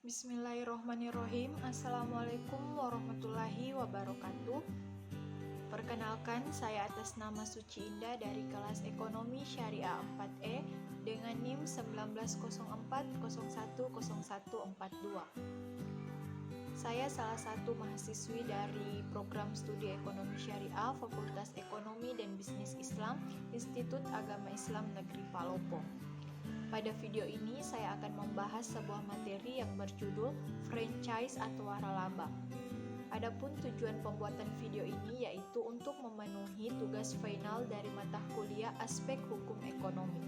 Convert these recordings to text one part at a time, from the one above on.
Bismillahirrohmanirrohim. Assalamualaikum warahmatullahi wabarakatuh. Perkenalkan, saya atas nama Suci Indah dari kelas Ekonomi Syariah 4E dengan NIM 1904010142. Saya salah satu mahasiswi dari program studi Ekonomi Syariah Fakultas Ekonomi dan Bisnis Islam Institut Agama Islam Negeri Palopo. Pada video ini saya akan membahas sebuah materi yang berjudul franchise atau waralaba. Adapun tujuan pembuatan video ini yaitu untuk memenuhi tugas final dari mata kuliah aspek hukum ekonomi.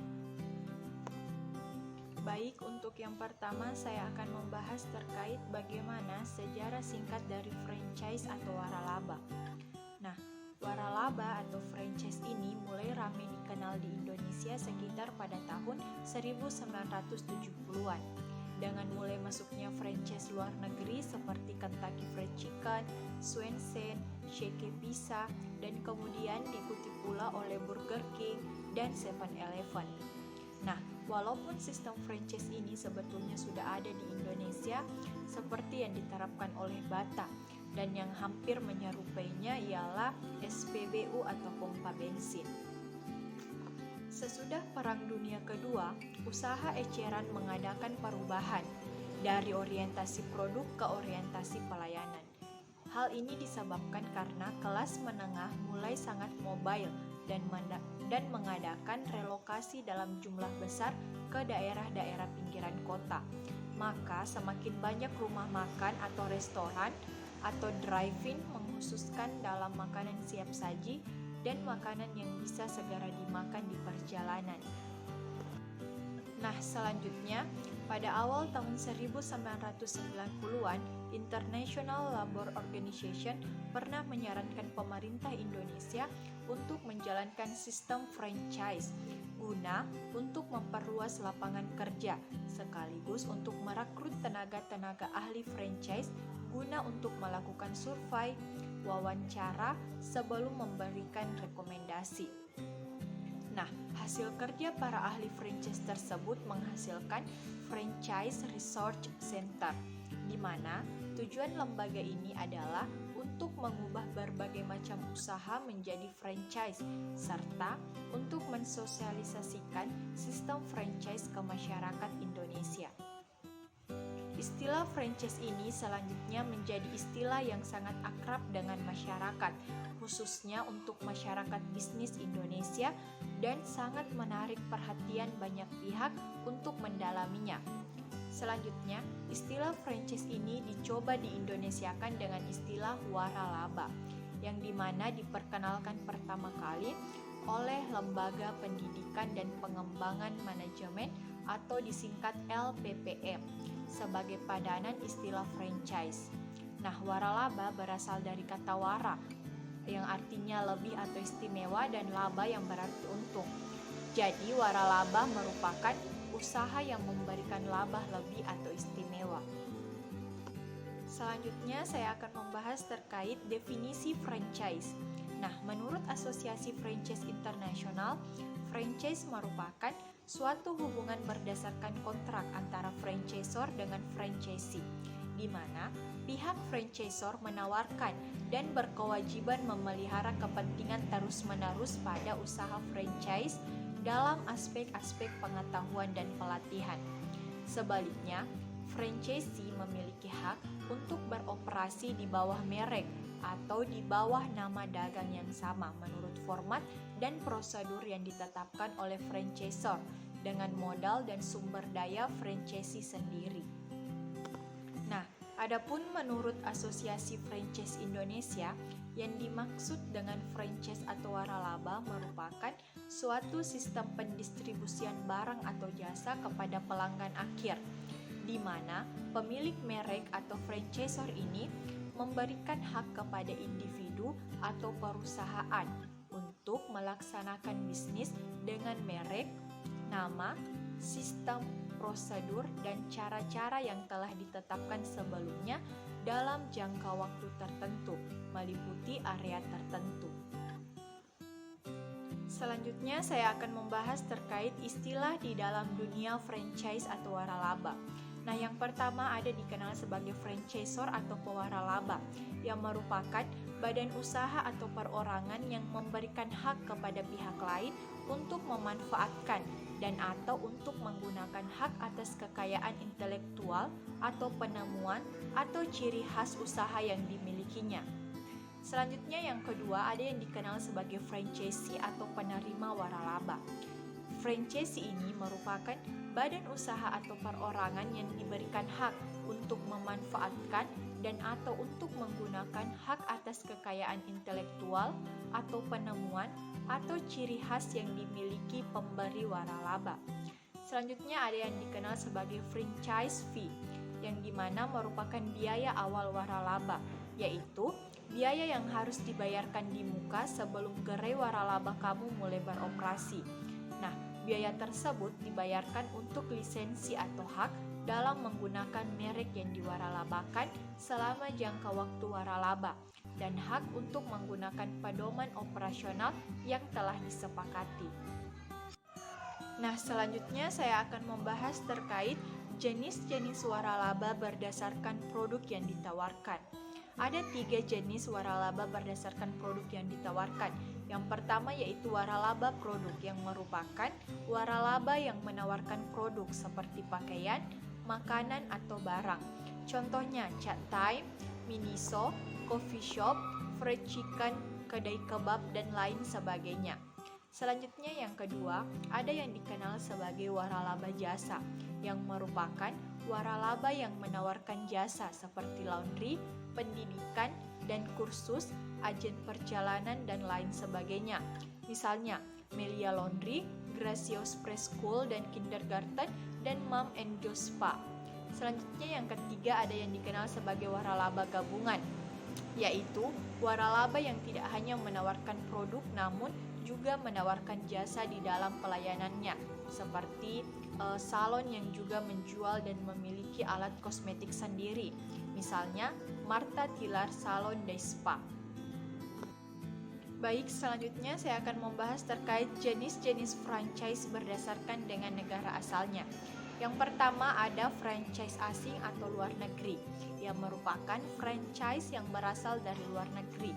Baik, untuk yang pertama saya akan membahas terkait bagaimana sejarah singkat dari franchise atau waralaba. Nah, waralaba atau franchise ini mulai ramai dikenal di Indonesia sekitar pada tahun 1970-an. Dengan mulai masuknya franchise luar negeri seperti Kentucky Fried Chicken, Swensen, Shake Pizza, dan kemudian diikuti pula oleh Burger King dan 7-Eleven. Nah, walaupun sistem franchise ini sebetulnya sudah ada di Indonesia seperti yang diterapkan oleh Bata, dan yang hampir menyerupainya ialah SPBU atau pompa bensin. Sesudah Perang Dunia Kedua, usaha eceran mengadakan perubahan dari orientasi produk ke orientasi pelayanan. Hal ini disebabkan karena kelas menengah mulai sangat mobile dan mengadakan relokasi dalam jumlah besar ke daerah-daerah pinggiran kota. Maka semakin banyak rumah makan atau restoran atau drive-in mengkhususkan dalam makanan siap saji dan makanan yang bisa segera dimakan di perjalanan. Nah, selanjutnya, pada awal tahun 1990-an, International Labour Organization pernah menyarankan pemerintah Indonesia untuk menjalankan sistem franchise guna untuk memperluas lapangan kerja sekaligus untuk merekrut tenaga-tenaga ahli franchise guna untuk melakukan survei, wawancara sebelum memberikan rekomendasi. Nah, hasil kerja para ahli franchise tersebut menghasilkan Franchise Research Center, di mana tujuan lembaga ini adalah untuk mengubah berbagai macam usaha menjadi franchise, serta untuk mensosialisasikan sistem franchise ke masyarakat Indonesia. Istilah franchise ini selanjutnya menjadi istilah yang sangat akrab dengan masyarakat, khususnya untuk masyarakat bisnis Indonesia, dan sangat menarik perhatian banyak pihak untuk mendalaminya. Selanjutnya, istilah franchise ini dicoba diindonesiakan dengan istilah waralaba, yang dimana diperkenalkan pertama kali oleh Lembaga Pendidikan dan Pengembangan Manajemen atau disingkat LPPM sebagai padanan istilah franchise. Nah, waralaba berasal dari kata wara yang artinya lebih atau istimewa dan laba yang berarti untung. Jadi, waralaba merupakan usaha yang memberikan laba lebih atau istimewa. Selanjutnya, saya akan membahas terkait definisi franchise. Nah, menurut Asosiasi Franchise Internasional, franchise merupakan suatu hubungan berdasarkan kontrak antara franchisor dengan franchisee, di mana pihak franchisor menawarkan dan berkewajiban memelihara kepentingan terus-menerus pada usaha franchise dalam aspek-aspek pengetahuan dan pelatihan. Sebaliknya, franchisee memiliki hak untuk beroperasi di bawah merek atau di bawah nama dagang yang sama menurut format dan prosedur yang ditetapkan oleh franchisor dengan modal dan sumber daya franchisee sendiri. Nah, adapun menurut Asosiasi Franchise Indonesia, yang dimaksud dengan franchise atau waralaba merupakan suatu sistem pendistribusian barang atau jasa kepada pelanggan akhir, di mana pemilik merek atau franchisor ini memberikan hak kepada individu atau perusahaan untuk melaksanakan bisnis dengan merek, nama, sistem, prosedur, dan cara-cara yang telah ditetapkan sebelumnya dalam jangka waktu tertentu, meliputi area tertentu. Selanjutnya, saya akan membahas terkait istilah di dalam dunia franchise atau waralaba. Nah, yang pertama ada dikenal sebagai franchisor atau pewaralaba, yang merupakan badan usaha atau perorangan yang memberikan hak kepada pihak lain untuk memanfaatkan dan atau untuk menggunakan hak atas kekayaan intelektual atau penemuan atau ciri khas usaha yang dimilikinya. Selanjutnya yang kedua ada yang dikenal sebagai franchisee atau penerima waralaba. Franchisee ini merupakan badan usaha atau perorangan yang diberikan hak untuk memanfaatkan dan atau untuk menggunakan hak atas kekayaan intelektual atau penemuan atau ciri khas yang dimiliki pemberi waralaba. Selanjutnya ada yang dikenal sebagai franchise fee, yang dimana merupakan biaya awal waralaba, yaitu biaya yang harus dibayarkan di muka sebelum gerai waralaba kamu mulai beroperasi. Nah, biaya tersebut dibayarkan untuk lisensi atau hak dalam menggunakan merek yang diwaralabakan selama jangka waktu waralaba dan hak untuk menggunakan pedoman operasional yang telah disepakati. Nah, selanjutnya saya akan membahas terkait jenis-jenis waralaba berdasarkan produk yang ditawarkan. Ada 3 jenis waralaba berdasarkan produk yang ditawarkan. Yang pertama yaitu waralaba produk, yang merupakan waralaba yang menawarkan produk seperti pakaian, makanan atau barang. Contohnya Chat Time, Miniso, coffee shop, fried chicken, kedai kebab, dan lain sebagainya. Selanjutnya yang kedua, ada yang dikenal sebagai waralaba jasa, yang merupakan waralaba yang menawarkan jasa seperti laundry, pendidikan, dan kursus, agen perjalanan, dan lain sebagainya. Misalnya, Melia Laundry, Gracious Preschool dan Kindergarten, dan Mom and Joe Spa. Selanjutnya yang ketiga ada yang dikenal sebagai waralaba gabungan, yaitu waralaba yang tidak hanya menawarkan produk namun juga menawarkan jasa di dalam pelayanannya, seperti salon yang juga menjual dan memiliki alat kosmetik sendiri, misalnya Martha Tilar Salon de Spa. Baik, selanjutnya saya akan membahas terkait jenis-jenis franchise berdasarkan dengan negara asalnya. Yang pertama ada franchise asing atau luar negeri, yang merupakan franchise yang berasal dari luar negeri,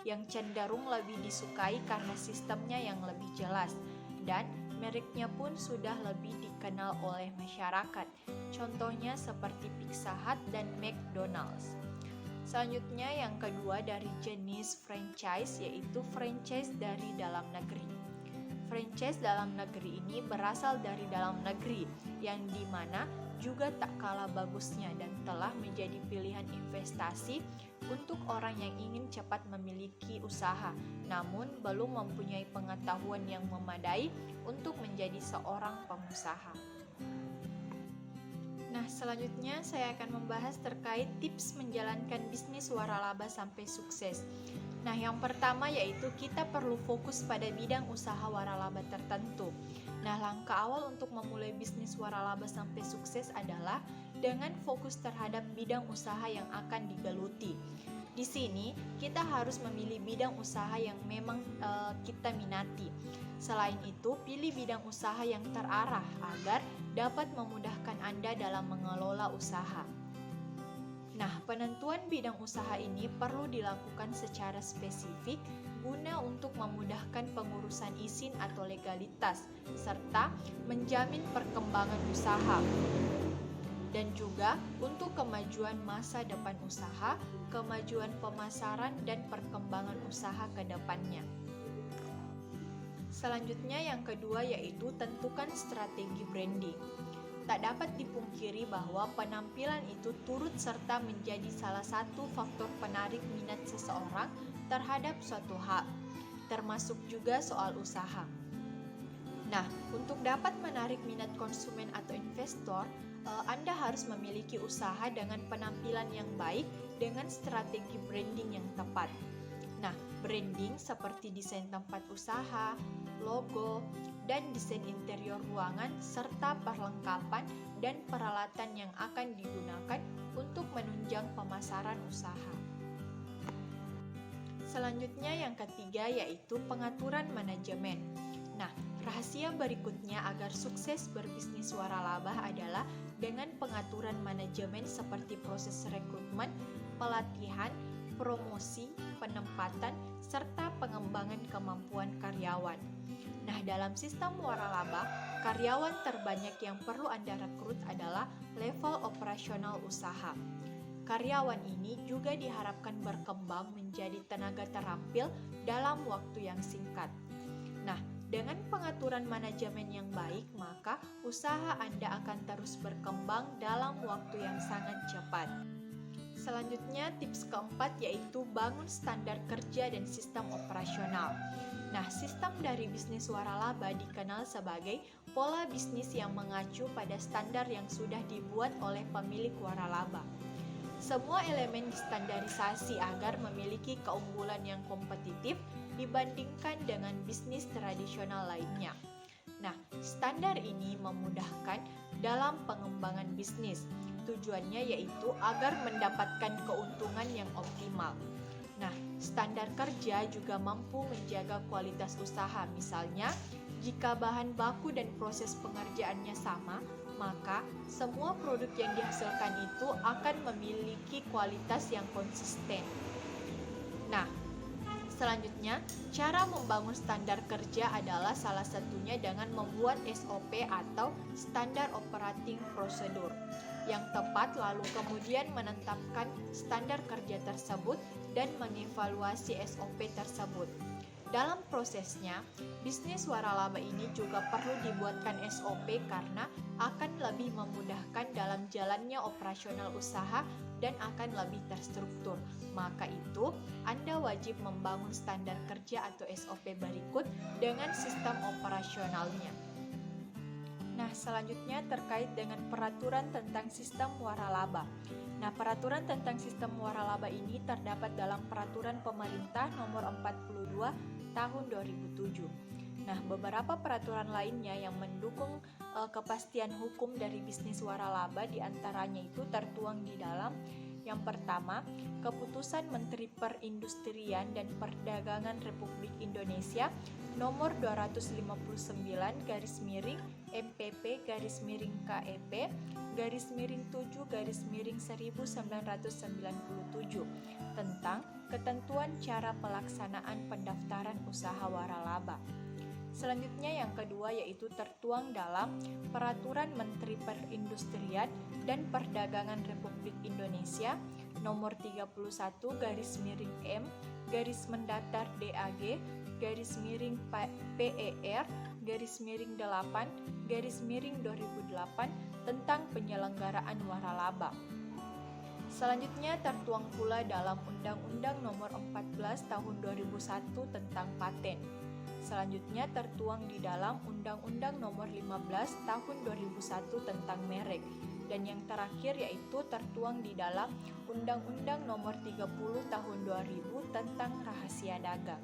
yang cenderung lebih disukai karena sistemnya yang lebih jelas, dan mereknya pun sudah lebih dikenal oleh masyarakat. Contohnya seperti Pizza Hut dan McDonald's. Selanjutnya yang kedua dari jenis franchise yaitu franchise dari dalam negeri. Franchise dalam negeri ini berasal dari dalam negeri, yang dimana juga tak kalah bagusnya dan telah menjadi pilihan investasi untuk orang yang ingin cepat memiliki usaha, namun belum mempunyai pengetahuan yang memadai untuk menjadi seorang pengusaha. Nah, selanjutnya saya akan membahas terkait tips menjalankan bisnis waralaba sampai sukses. Nah, yang pertama yaitu kita perlu fokus pada bidang usaha waralaba tertentu. Nah, langkah awal untuk memulai bisnis waralaba sampai sukses adalah dengan fokus terhadap bidang usaha yang akan digeluti. Di sini kita harus memilih bidang usaha yang memang kita minati. Selain itu, pilih bidang usaha yang terarah agar dapat memudahkan Anda dalam mengelola usaha. Nah, penentuan bidang usaha ini perlu dilakukan secara spesifik guna untuk memudahkan pengurusan izin atau legalitas, serta menjamin perkembangan usaha. Dan juga untuk kemajuan masa depan usaha, kemajuan pemasaran, dan perkembangan usaha ke depannya. Selanjutnya yang kedua yaitu tentukan strategi branding. Tak dapat dipungkiri bahwa penampilan itu turut serta menjadi salah satu faktor penarik minat seseorang terhadap suatu hal, termasuk juga soal usaha. Nah, untuk dapat menarik minat konsumen atau investor, Anda harus memiliki usaha dengan penampilan yang baik dengan strategi branding yang tepat. Nah, branding seperti desain tempat usaha, logo, dan desain interior ruangan, serta perlengkapan dan peralatan yang akan digunakan untuk menunjang pemasaran usaha. Selanjutnya yang ketiga yaitu pengaturan manajemen. Nah, rahasia berikutnya agar sukses berbisnis waralaba adalah dengan pengaturan manajemen seperti proses rekrutmen, pelatihan, promosi, penempatan, serta pengembangan kemampuan karyawan. Nah, dalam sistem waralaba, karyawan terbanyak yang perlu Anda rekrut adalah level operasional usaha. Karyawan ini juga diharapkan berkembang menjadi tenaga terampil dalam waktu yang singkat. Nah, dengan pengaturan manajemen yang baik, maka usaha Anda akan terus berkembang dalam waktu yang sangat cepat. Selanjutnya, tips keempat yaitu bangun standar kerja dan sistem operasional. Nah, sistem dari bisnis waralaba dikenal sebagai pola bisnis yang mengacu pada standar yang sudah dibuat oleh pemilik waralaba. Semua elemen distandarisasi agar memiliki keunggulan yang kompetitif dibandingkan dengan bisnis tradisional lainnya. Nah, standar ini memudahkan dalam pengembangan bisnis. Tujuannya yaitu agar mendapatkan keuntungan yang optimal. Nah, standar kerja juga mampu menjaga kualitas usaha. Misalnya, jika bahan baku dan proses pengerjaannya sama, maka semua produk yang dihasilkan itu akan memiliki kualitas yang konsisten. Nah, selanjutnya, cara membangun standar kerja adalah salah satunya dengan membuat SOP atau Standard Operating Procedure yang tepat, lalu kemudian menetapkan standar kerja tersebut dan mengevaluasi SOP tersebut. Dalam prosesnya, bisnis waralaba ini juga perlu dibuatkan SOP karena akan lebih memudahkan dalam jalannya operasional usaha dan akan lebih terstruktur. Maka itu, Anda wajib membangun standar kerja atau SOP berikut dengan sistem operasionalnya. Nah, selanjutnya terkait dengan peraturan tentang sistem waralaba. Nah, peraturan tentang sistem waralaba ini terdapat dalam Peraturan Pemerintah Nomor 42 Tahun 2007. Nah, beberapa peraturan lainnya yang mendukung kepastian hukum dari bisnis waralaba diantaranya itu tertuang di dalam yang pertama, Keputusan Menteri Perindustrian dan Perdagangan Republik Indonesia Nomor 259 MPP KEP 7/1997 tentang ketentuan cara pelaksanaan pendaftaran usaha waralaba. Selanjutnya yang kedua yaitu tertuang dalam Peraturan Menteri Perindustrian dan Perdagangan Republik Indonesia Nomor 31/M DAG PER/8/2008 tentang penyelenggaraan waralaba. Selanjutnya tertuang pula dalam Undang-Undang Nomor 14 Tahun 2001 tentang paten. Selanjutnya tertuang di dalam Undang-Undang Nomor 15 Tahun 2001 tentang merek. Dan yang terakhir yaitu tertuang di dalam Undang-Undang Nomor 30 Tahun 2000 tentang rahasia dagang.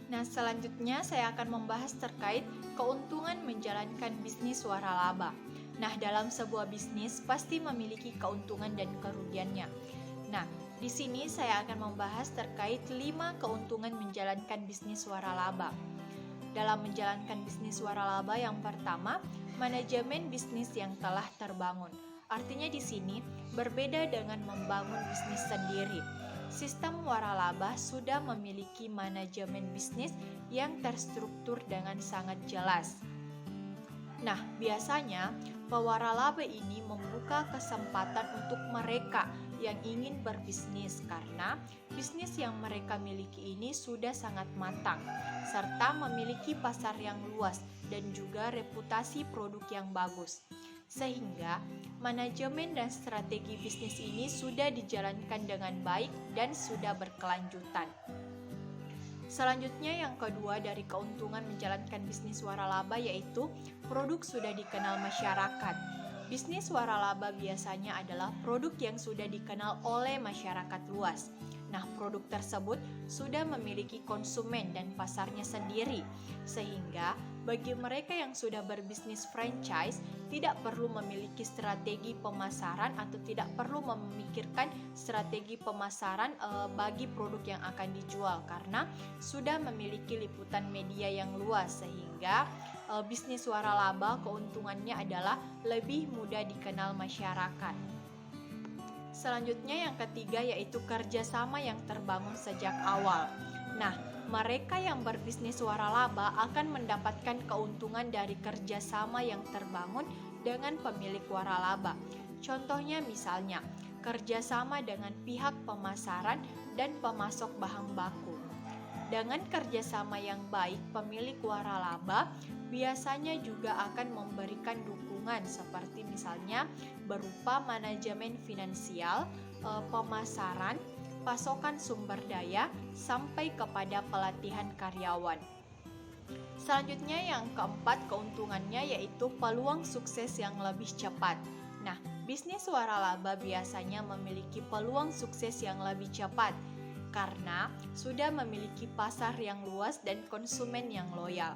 Nah, selanjutnya saya akan membahas terkait keuntungan menjalankan bisnis waralaba. Nah, dalam sebuah bisnis pasti memiliki keuntungan dan kerugiannya. Nah, di sini saya akan membahas terkait 5 keuntungan menjalankan bisnis waralaba. Dalam menjalankan bisnis waralaba yang pertama, manajemen bisnis yang telah terbangun. Artinya di sini berbeda dengan membangun bisnis sendiri. Sistem waralaba sudah memiliki manajemen bisnis yang terstruktur dengan sangat jelas. Nah, biasanya pewaralaba ini membuka kesempatan untuk mereka yang ingin berbisnis karena bisnis yang mereka miliki ini sudah sangat matang serta memiliki pasar yang luas dan juga reputasi produk yang bagus. Sehingga manajemen dan strategi bisnis ini sudah dijalankan dengan baik dan sudah berkelanjutan. Selanjutnya yang kedua dari keuntungan menjalankan bisnis waralaba yaitu produk sudah dikenal masyarakat. Bisnis waralaba biasanya adalah produk yang sudah dikenal oleh masyarakat luas. Nah, produk tersebut sudah memiliki konsumen dan pasarnya sendiri, sehingga bagi mereka yang sudah berbisnis franchise, tidak perlu memiliki strategi pemasaran atau tidak perlu memikirkan strategi pemasaran bagi produk yang akan dijual karena sudah memiliki liputan media yang luas sehingga bisnis waralaba keuntungannya adalah lebih mudah dikenal masyarakat. Selanjutnya yang ketiga yaitu kerjasama yang terbangun sejak awal. Nah, mereka yang berbisnis waralaba akan mendapatkan keuntungan dari kerjasama yang terbangun dengan pemilik waralaba. Contohnya misalnya, kerjasama dengan pihak pemasaran dan pemasok bahan baku. Dengan kerjasama yang baik, pemilik waralaba biasanya juga akan memberikan dukungan seperti misalnya berupa manajemen finansial, pemasaran, pasokan sumber daya, sampai kepada pelatihan karyawan. Selanjutnya yang keempat keuntungannya yaitu peluang sukses yang lebih cepat. Nah, bisnis waralaba biasanya memiliki peluang sukses yang lebih cepat karena sudah memiliki pasar yang luas dan konsumen yang loyal.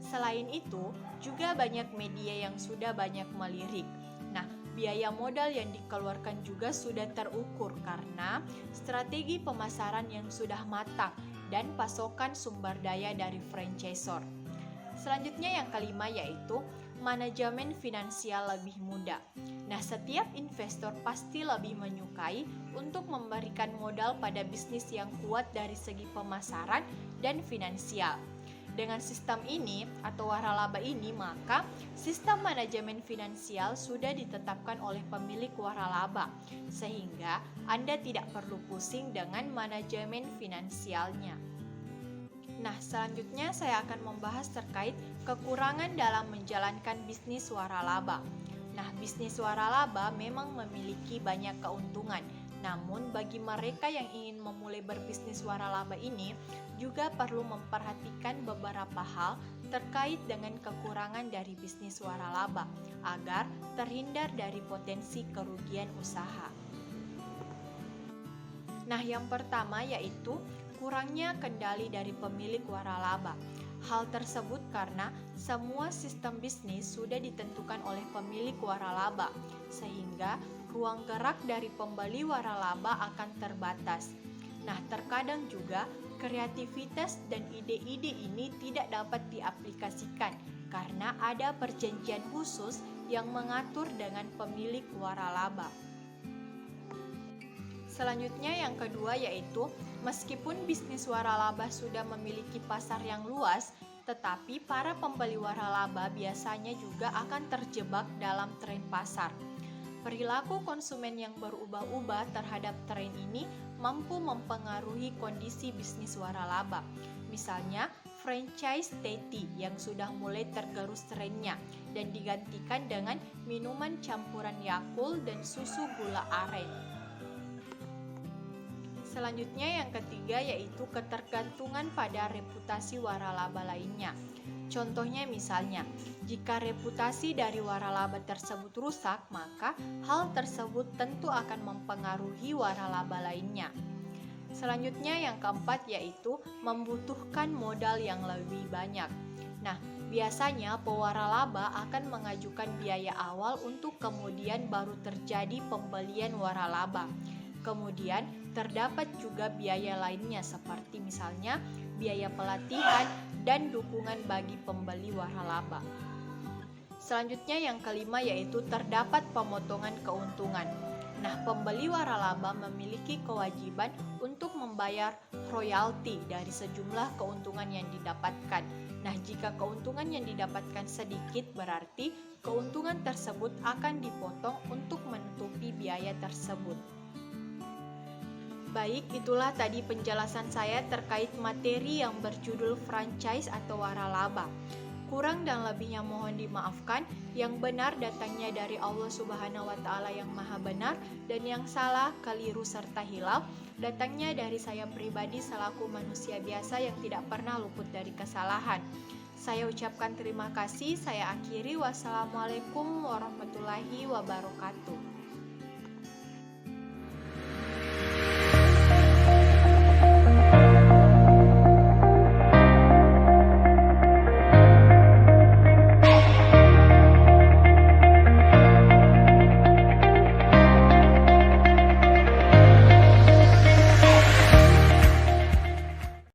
Selain itu, juga banyak media yang sudah banyak melirik. Nah, biaya modal yang dikeluarkan juga sudah terukur karena strategi pemasaran yang sudah matang dan pasokan sumber daya dari franchisor. Selanjutnya yang kelima yaitu manajemen finansial lebih mudah. Nah, setiap investor pasti lebih menyukai untuk memberikan modal pada bisnis yang kuat dari segi pemasaran dan finansial. Dengan sistem ini atau waralaba ini, maka sistem manajemen finansial sudah ditetapkan oleh pemilik waralaba, sehingga Anda tidak perlu pusing dengan manajemen finansialnya. Nah, selanjutnya saya akan membahas terkait kekurangan dalam menjalankan bisnis waralaba. Nah, bisnis waralaba memang memiliki banyak keuntungan. Namun, bagi mereka yang ingin memulai berbisnis waralaba ini juga perlu memperhatikan beberapa hal terkait dengan kekurangan dari bisnis waralaba agar terhindar dari potensi kerugian usaha. Nah, yang pertama yaitu kurangnya kendali dari pemilik waralaba. Hal tersebut karena semua sistem bisnis sudah ditentukan oleh pemilik waralaba, sehingga ruang gerak dari pembeli waralaba akan terbatas. Nah, terkadang juga kreativitas dan ide-ide ini tidak dapat diaplikasikan karena ada perjanjian khusus yang mengatur dengan pemilik waralaba. Selanjutnya yang kedua yaitu meskipun bisnis waralaba sudah memiliki pasar yang luas, tetapi para pembeli waralaba biasanya juga akan terjebak dalam tren pasar. Perilaku konsumen yang berubah-ubah terhadap tren ini mampu mempengaruhi kondisi bisnis waralaba. Misalnya, franchise teh yang sudah mulai tergerus trennya dan digantikan dengan minuman campuran Yakult dan susu gula aren. Selanjutnya yang ketiga yaitu ketergantungan pada reputasi waralaba lainnya. Contohnya misalnya, jika reputasi dari waralaba tersebut rusak, maka hal tersebut tentu akan mempengaruhi waralaba lainnya. Selanjutnya yang keempat yaitu membutuhkan modal yang lebih banyak. Nah, biasanya pewaralaba akan mengajukan biaya awal untuk kemudian baru terjadi pembelian waralaba. Kemudian terdapat juga biaya lainnya seperti misalnya biaya pelatihan dan dukungan bagi pembeli waralaba. Selanjutnya yang kelima yaitu terdapat pemotongan keuntungan. Nah, pembeli waralaba memiliki kewajiban untuk membayar royalti dari sejumlah keuntungan yang didapatkan. Nah, jika keuntungan yang didapatkan sedikit berarti keuntungan tersebut akan dipotong untuk menutupi biaya tersebut. Baik, itulah tadi penjelasan saya terkait materi yang berjudul franchise atau waralaba. Kurang dan lebihnya mohon dimaafkan. Yang benar datangnya dari Allah Subhanahu wa Ta'ala yang Maha Benar, dan yang salah, keliru serta hilaf datangnya dari saya pribadi selaku manusia biasa yang tidak pernah luput dari kesalahan. Saya ucapkan terima kasih. Saya akhiri. Wassalamualaikum warahmatullahi wabarakatuh.